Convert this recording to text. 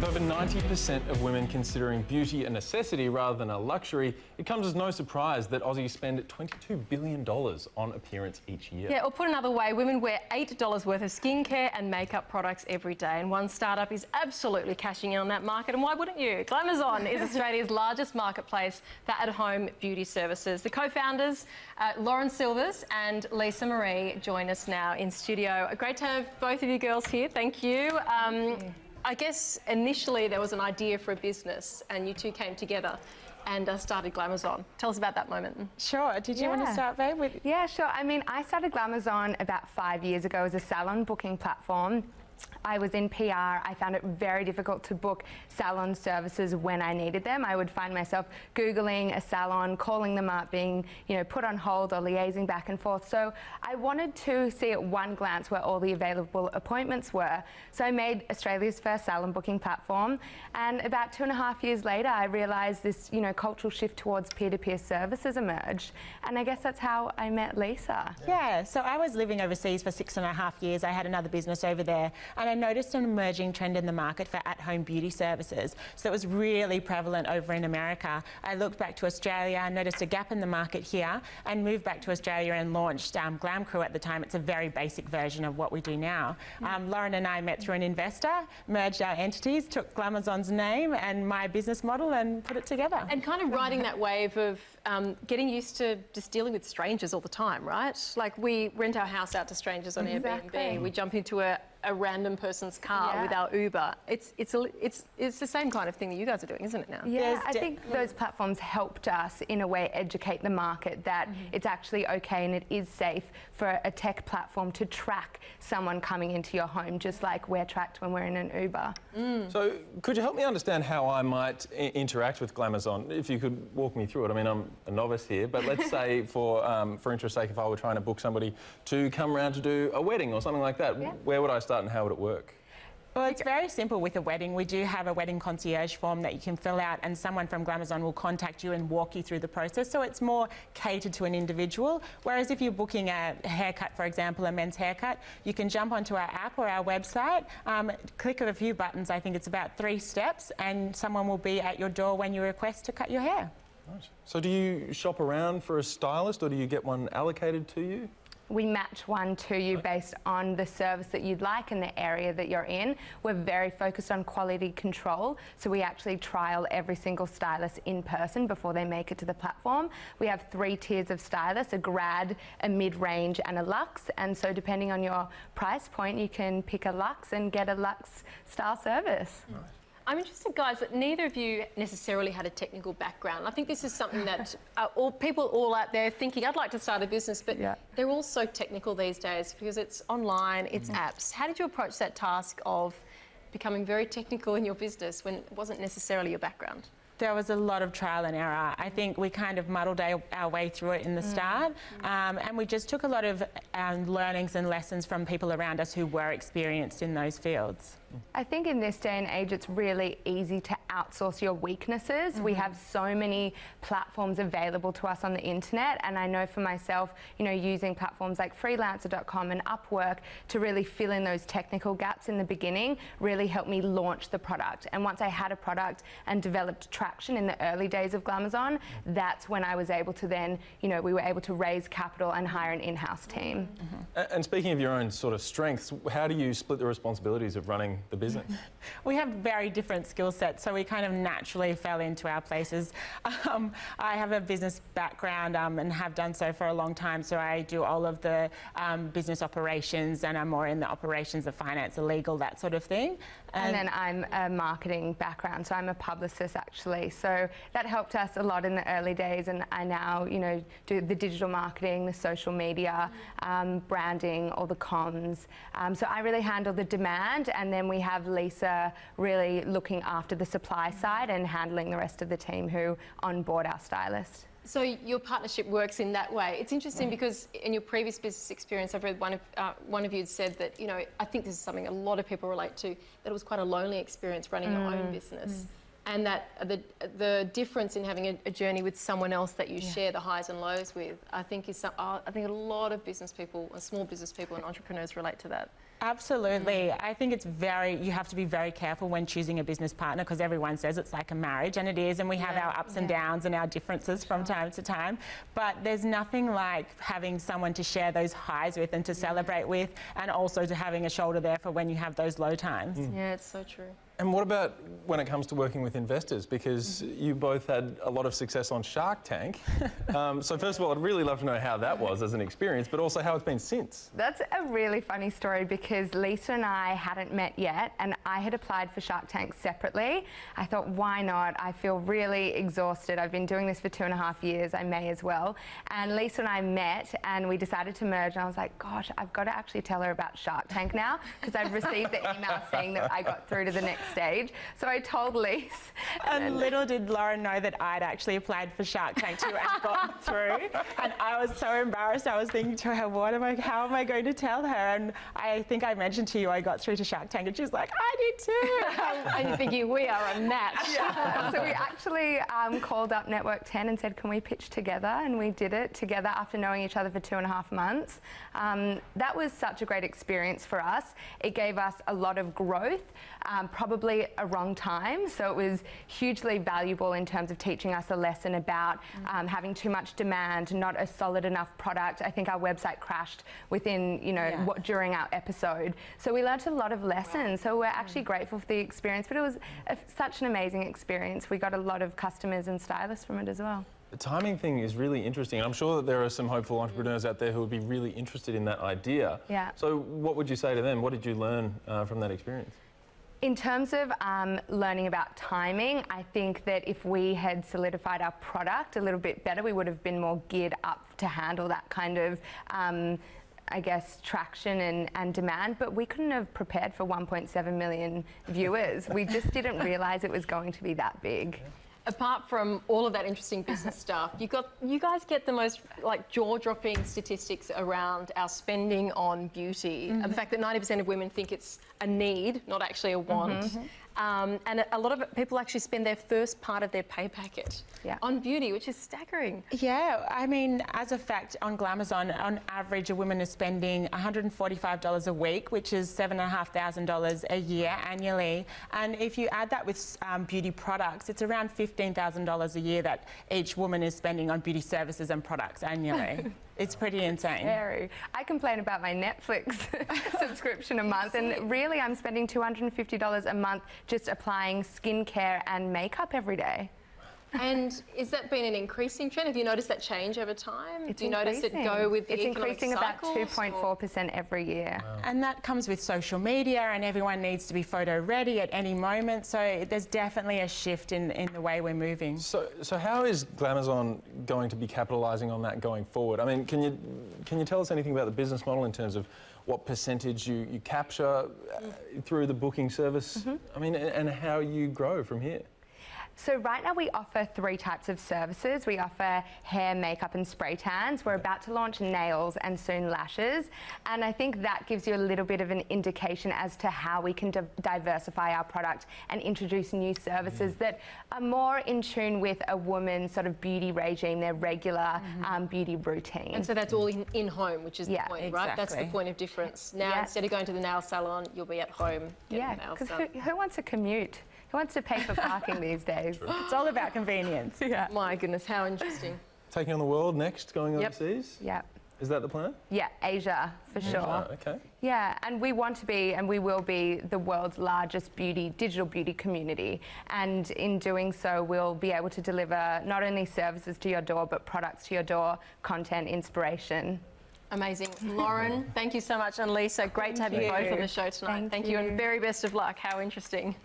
With over 90% of women considering beauty a necessity rather than a luxury, it comes as no surprise that Aussies spend $22 billion on appearance each year. Yeah, or put another way, women wear $8 worth of skincare and makeup products every day, and one startup is absolutely cashing in on that market, and why wouldn't you? Glamazon is Australia's largest marketplace for at-home beauty services. The co-founders, Lauren Silvers and Lisa Marie, join us now in studio. Great to have both of you girls here. Thank you. I guess initially there was an idea for a business and you two came together and started Glamazon. Tell us about that moment. Sure. Did you want to start, babe? Yeah, sure. I mean, I started Glamazon about 5 years ago as a salon booking platform. I was in PR. I found it very difficult to book salon services when I needed them. I would find myself Googling a salon, calling them up, being, put on hold or liaising back and forth. So I wanted to see at one glance where all the available appointments were. So I made Australia's first salon booking platform. And about 2.5 years later, I realized this, cultural shift towards peer-to-peer services emerged. And I guess that's how I met Lisa. Yeah, so I was living overseas for 6.5 years. I had another business over there. And I noticed an emerging trend in the market for at-home beauty services. So it was really prevalent over in America. I looked back to Australia, noticed a gap in the market here, and moved back to Australia and launched Glam Crew at the time. It's a very basic version of what we do now. Lauren and I met through an investor, merged our entities, took Glamazon's name and my business model and put it together. And kind of riding that wave of getting used to just dealing with strangers all the time, right? Like we rent our house out to strangers on Airbnb. We jump into a random person's car with our Uber. It's the same kind of thing that you guys are doing, isn't it now? Yeah, I think those platforms helped us in a way educate the market that it's actually okay and it is safe for a tech platform to track someone coming into your home, just like we're tracked when we're in an Uber. So could you help me understand how I might interact with Glamazon? If you could walk me through it. I mean, I'm a novice here, but let's say for interest's sake, if I were trying to book somebody to come around to do a wedding or something like that, where would I start and how would it work? Well, it's very simple with a wedding. We do have a wedding concierge form that you can fill out and someone from Glamazon will contact you and walk you through the process. So it's more catered to an individual. Whereas if you're booking a haircut, for example, a men's haircut, you can jump onto our app or our website, click a few buttons, I think it's about 3 steps, and someone will be at your door when you request to cut your hair. Right. So do you shop around for a stylist or do you get one allocated to you? We match one to you based on the service that you'd like and the area that you're in. We're very focused on quality control, so we actually trial every single stylist in person before they make it to the platform. We have 3 tiers of stylists, a grad, a mid-range and a luxe, and so depending on your price point, you can pick a luxe and get a luxe style service. Right. I'm interested, guys, that neither of you necessarily had a technical background. I think this is something that people all out there thinking, I'd like to start a business, but they're all so technical these days because it's online, it's apps. How did you approach that task of becoming very technical in your business when it wasn't necessarily your background? There was a lot of trial and error. I think we kind of muddled our way through it in the start, and we just took a lot of learnings and lessons from people around us who were experienced in those fields. I think in this day and age, it's really easy to outsource your weaknesses. We have so many platforms available to us on the internet, and I know for myself, using platforms like freelancer.com and Upwork to really fill in those technical gaps in the beginning really helped me launch the product. And once I had a product and developed traction in the early days of Glamazon, that's when I was able to then, we were able to raise capital and hire an in-house team. And speaking of your own sort of strengths, how do you split the responsibilities of running the business? We have very different skill sets, so we kind of naturally fell into our places. I have a business background and have done so for a long time, so I do all of the business operations, and I'm more in the operations of finance, legal, that sort of thing. And then I'm a marketing background, so I'm a publicist actually. So that helped us a lot in the early days, and I now, do the digital marketing, the social media, branding, all the comms. So I really handle the demand, and then we have Lisa really looking after the supply side and handling the rest of the team who onboard our stylists. So your partnership works in that way. It's interesting because in your previous business experience, I've read one of you had said that, I think this is something a lot of people relate to, that it was quite a lonely experience running your own business. And that the difference in having a journey with someone else that you share the highs and lows with, I think is I think a lot of business people, small business people and entrepreneurs relate to that. Absolutely. I think you have to be very careful when choosing a business partner, because everyone says it's like a marriage, and it is, and we have our ups and downs and our differences from time to time. But there's nothing like having someone to share those highs with and to celebrate with, and also to having a shoulder there for when you have those low times. Yeah, it's so true. And what about when it comes to working with investors? Because you both had a lot of success on Shark Tank. So first of all, I'd really love to know how that was as an experience, but also how it's been since. That's a really funny story, because Lisa and I hadn't met yet, and I had applied for Shark Tank separately. I thought, why not? I feel really exhausted. I've been doing this for 2.5 years. I may as well. And Lisa and I met, and we decided to merge. And I was like, gosh, I've got to actually tell her about Shark Tank now, because I've received the email saying that I got through to the next stage. So I told Lise. And little did Lauren know that I'd actually applied for Shark Tank too and got through. And I was so embarrassed. I was thinking to her, how am I going to tell her? And I think I mentioned to you I got through to Shark Tank, and she's like, I did too. And you're thinking, we are a match. So we actually called up Network 10 and said, can we pitch together? And we did it together after knowing each other for 2.5 months. That was such a great experience for us. It gave us a lot of growth, probably a wrong time. So it was hugely valuable in terms of teaching us a lesson about having too much demand, not a solid enough product. I think our website crashed within, during our episode. So we learnt a lot of lessons. So we're actually grateful for the experience, but it was such an amazing experience. We got a lot of customers and stylists from it as well. The timing thing is really interesting. I'm sure that there are some hopeful entrepreneurs out there who would be really interested in that idea. Yeah. So what would you say to them? What did you learn from that experience? In terms of learning about timing, I think that if we had solidified our product a little bit better, we would have been more geared up to handle that kind of I guess, traction and demand, but we couldn't have prepared for 1.7 million viewers. We just didn't realise it was going to be that big. Apart from all of that interesting business stuff, you guys get the most jaw-dropping statistics around our spending on beauty. And the fact that 90% of women think it's a need, not actually a want. And a lot of people actually spend their first part of their pay packet on beauty, which is staggering. Yeah, I mean, as a fact, on Glamazon, on average, a woman is spending $145 a week, which is $7,500 a year annually. And if you add that with beauty products, it's around $15,000 a year that each woman is spending on beauty services and products annually. It's pretty insane. Scary. I complain about my Netflix subscription a month, and really I'm spending $250 a month just applying skincare and makeup every day. And is that been an increasing trend? Have you noticed that change over time? It's Do you notice it go with the economic increasing about cycles, 2.4% every year. Wow. And that comes with social media, and everyone needs to be photo ready at any moment. So there's definitely a shift in the way we're moving. So how is Glamazon going to be capitalising on that going forward? I mean, can you tell us anything about the business model in terms of what percentage you capture through the booking service? I mean, and how you grow from here? So right now we offer 3 types of services. We offer hair, makeup and spray tans. We're about to launch nails and soon lashes. And I think that gives you a little bit of an indication as to how we can diversify our product and introduce new services that are more in tune with a woman's sort of beauty regime, their regular beauty routine. And so that's all in home, which is the point, right? Exactly. That's the point of difference. Now, instead of going to the nail salon, you'll be at home getting the nails done. Because who wants to commute? Who wants to pay for parking these days? It's all about convenience. My goodness, how interesting. Taking on the world next, going overseas? Yeah. Is that the plan? Yeah, Asia, for sure. Okay. Yeah, and we want to be, and we will be, the world's largest digital beauty community. And in doing so, we'll be able to deliver not only services to your door, but products to your door, content, inspiration. Amazing. Lauren, thank you so much. And Lisa, great to have you both on the show tonight. Thank you, and very best of luck. How interesting.